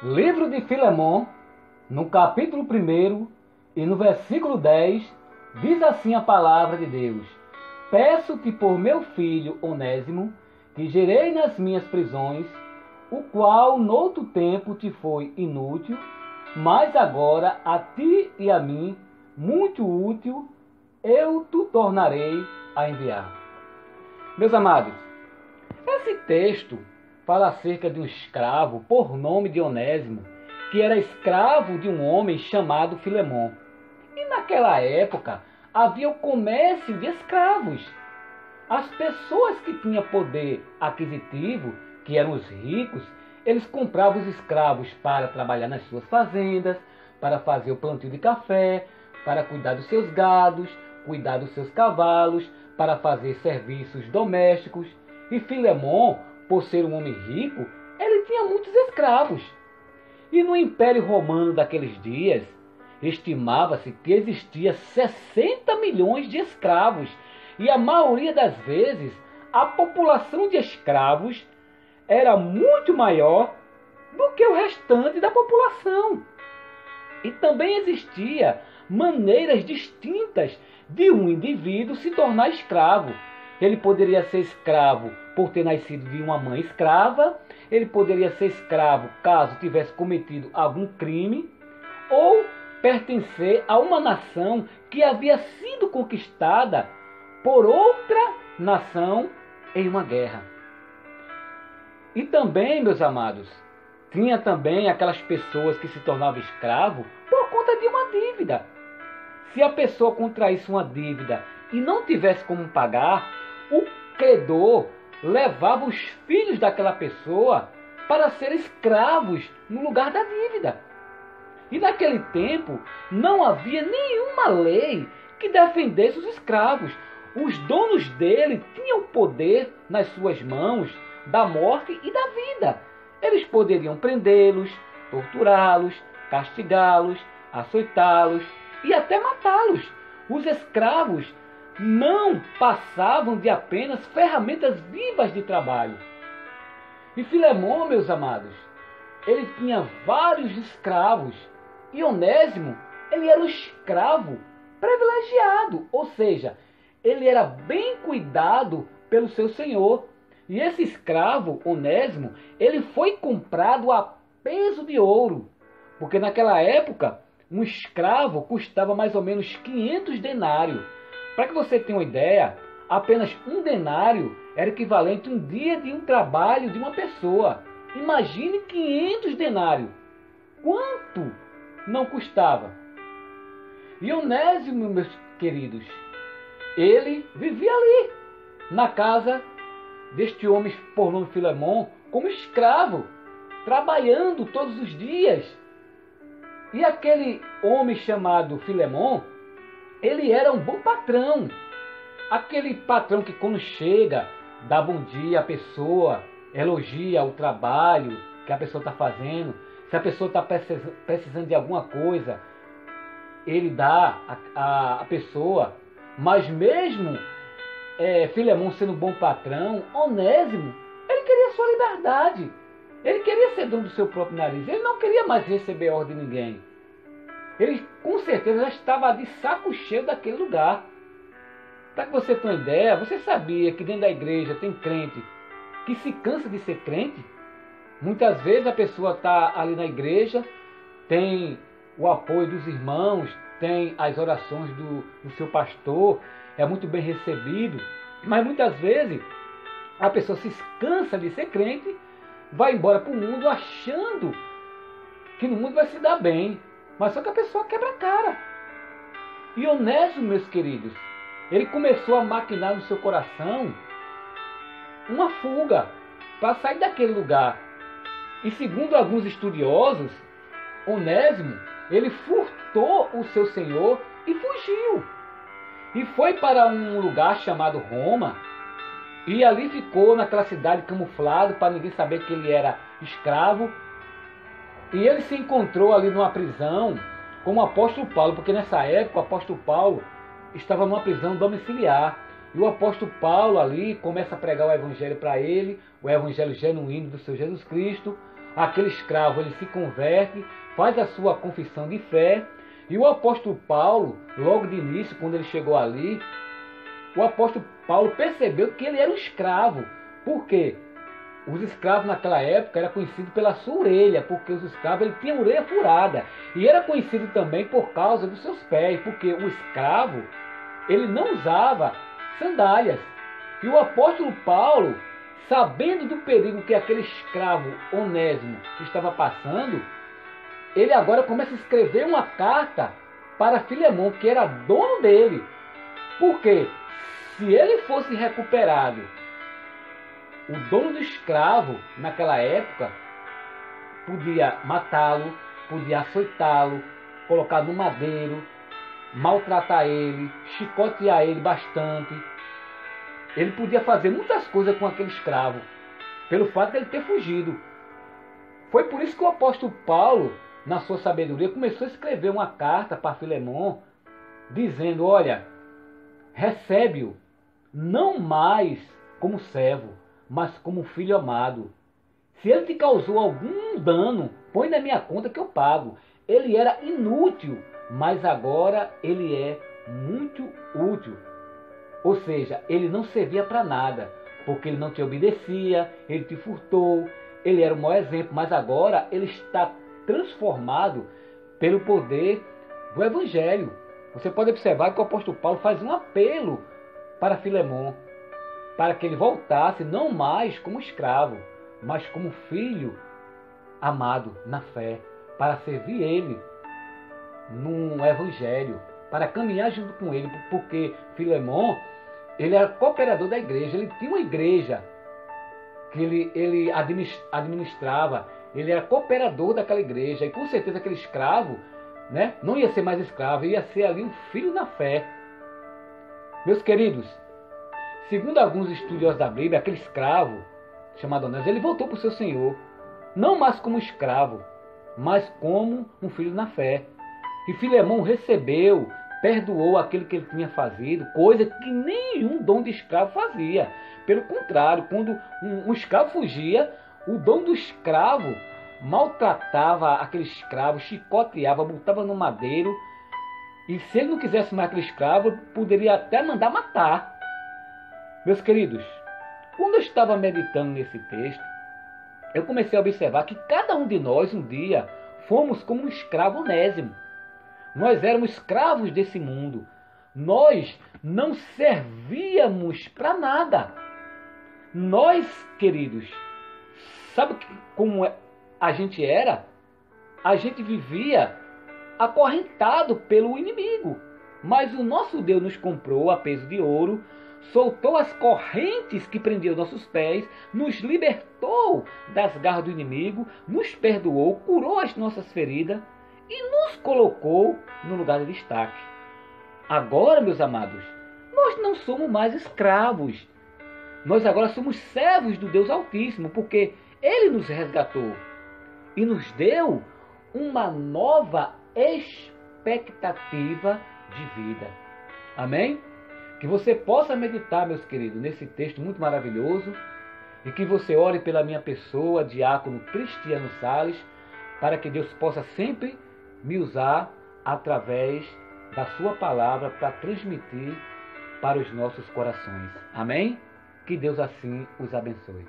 Livro de Filemão, no capítulo 1 e no versículo 10, diz assim a palavra de Deus: Peço-te por meu filho Onésimo, que gerei nas minhas prisões, o qual noutro tempo te foi inútil, mas agora a ti e a mim, muito útil, eu te tornarei a enviar. Meus amados, esse texto fala acerca de um escravo por nome de Onésimo, que era escravo de um homem chamado Filemão. E naquela época havia o comércio de escravos. As pessoas que tinham poder aquisitivo, que eram os ricos, eles compravam os escravos para trabalhar nas suas fazendas, para fazer o plantio de café, para cuidar dos seus gados, cuidar dos seus cavalos, para fazer serviços domésticos. E Filemão, por ser um homem rico, ele tinha muitos escravos. E no Império Romano daqueles dias, estimava-se que existia 60 milhões de escravos. E a maioria das vezes, a população de escravos era muito maior do que o restante da população. E também existia maneiras distintas de um indivíduo se tornar escravo. Ele poderia ser escravo por ter nascido de uma mãe escrava, ele poderia ser escravo caso tivesse cometido algum crime, ou pertencer a uma nação que havia sido conquistada por outra nação em uma guerra. E também, meus amados, tinha também aquelas pessoas que se tornavam escravo por conta de uma dívida. Se a pessoa contraísse uma dívida e não tivesse como pagar, o credor levava os filhos daquela pessoa para serem escravos no lugar da dívida. E naquele tempo não havia nenhuma lei que defendesse os escravos. Os donos dele tinham poder nas suas mãos da morte e da vida. Eles poderiam prendê-los, torturá-los, castigá-los, açoitá-los e até matá-los. Os escravos não passavam de apenas ferramentas vivas de trabalho. E Filemão, meus amados, ele tinha vários escravos. E Onésimo, ele era um escravo privilegiado, ou seja, ele era bem cuidado pelo seu senhor. E esse escravo, Onésimo, ele foi comprado a peso de ouro, porque naquela época um escravo custava mais ou menos 500 denários. Para que você tenha uma ideia, apenas um denário era equivalente a um dia de um trabalho de uma pessoa. Imagine 500 denários. Quanto não custava? E Onésimo, meus queridos, ele vivia ali, na casa deste homem por nome Filemão, como escravo, trabalhando todos os dias. E aquele homem chamado Filemão, ele era um bom patrão. Aquele patrão que quando chega, dá bom dia à pessoa, elogia o trabalho que a pessoa está fazendo. Se a pessoa está precisando de alguma coisa, ele dá a pessoa. Mas mesmo Filemão sendo um bom patrão, Onésimo, ele queria sua liberdade. Ele queria ser dono do seu próprio nariz. Ele não queria mais receber ordem de ninguém. Ele com certeza já estava de saco cheio daquele lugar. Para que você tenha uma ideia, você sabia que dentro da igreja tem crente que se cansa de ser crente? Muitas vezes a pessoa está ali na igreja, tem o apoio dos irmãos, tem as orações do seu pastor, é muito bem recebido, mas muitas vezes a pessoa se cansa de ser crente, vai embora para o mundo achando que no mundo vai se dar bem, mas só que a pessoa quebra a cara. E Onésimo, meus queridos, ele começou a maquinar no seu coração uma fuga para sair daquele lugar. E segundo alguns estudiosos, Onésimo, ele furtou o seu senhor e fugiu. E foi para um lugar chamado Roma. E ali ficou naquela cidade camuflado para ninguém saber que ele era escravo. E ele se encontrou ali numa prisão com o apóstolo Paulo, porque nessa época o apóstolo Paulo estava numa prisão domiciliar. E o apóstolo Paulo ali começa a pregar o evangelho para ele, o evangelho genuíno do seu Jesus Cristo. aquele escravo ele se converte, faz a sua confissão de fé, e o apóstolo Paulo, logo de início, quando ele chegou ali, o apóstolo Paulo percebeu que ele era um escravo. Por quê? Os escravos naquela época eram conhecidos pela sua orelha, porque os escravos ele tinham a orelha furada. E era conhecido também por causa dos seus pés, porque o escravo ele não usava sandálias. E o apóstolo Paulo, sabendo do perigo que aquele escravo Onésimo estava passando, ele agora começa a escrever uma carta para Filemão, que era dono dele. Por quê? Se ele fosse recuperado, o dono do escravo, naquela época, podia matá-lo, podia açoitá-lo, colocar no madeiro, maltratar ele, chicotear ele bastante. Ele podia fazer muitas coisas com aquele escravo, pelo fato de ele ter fugido. Foi por isso que o apóstolo Paulo, na sua sabedoria, começou a escrever uma carta para Filemão, dizendo, olha, recebe-o, não mais como servo, mas como filho amado. Se ele te causou algum dano, põe na minha conta que eu pago. Ele era inútil, mas agora ele é muito útil. Ou seja, ele não servia para nada, porque ele não te obedecia, ele te furtou, ele era um mau exemplo, mas agora ele está transformado pelo poder do Evangelho. Você pode observar que o apóstolo Paulo faz um apelo para Filemão, para que ele voltasse não mais como escravo, mas como filho amado na fé, para servir ele no Evangelho, para caminhar junto com ele, porque Filemão, ele era cooperador da igreja, ele tinha uma igreja que ele administrava, ele era cooperador daquela igreja, e com certeza aquele escravo, né, não ia ser mais escravo, ia ser ali um filho na fé. Meus queridos, segundo alguns estudiosos da Bíblia, aquele escravo chamado Onésimo, ele voltou para o seu senhor, não mais como escravo, mas como um filho na fé. E Filemão recebeu, perdoou aquilo que ele tinha fazido, coisa que nenhum dono de escravo fazia. Pelo contrário, quando um escravo fugia, o dono do escravo maltratava aquele escravo, chicoteava, botava no madeiro, e se ele não quisesse mais aquele escravo, poderia até mandar matar. Meus queridos, quando eu estava meditando nesse texto, eu comecei a observar que cada um de nós, um dia, fomos como um escravo Onésimo. Nós éramos escravos desse mundo. Nós não servíamos para nada. Nós, queridos, sabe como a gente era? A gente vivia acorrentado pelo inimigo. Mas o nosso Deus nos comprou a peso de ouro, soltou as correntes que prendiam nossos pés, nos libertou das garras do inimigo, nos perdoou, curou as nossas feridas e nos colocou no lugar de destaque. Agora, meus amados, nós não somos mais escravos. Nós agora somos servos do Deus Altíssimo, porque Ele nos resgatou e nos deu uma nova expectativa de vida. Amém? Que você possa meditar, meus queridos, nesse texto muito maravilhoso, e que você ore pela minha pessoa, diácono Cristiano Sales, para que Deus possa sempre me usar através da sua palavra para transmitir para os nossos corações. Amém? Que Deus assim os abençoe.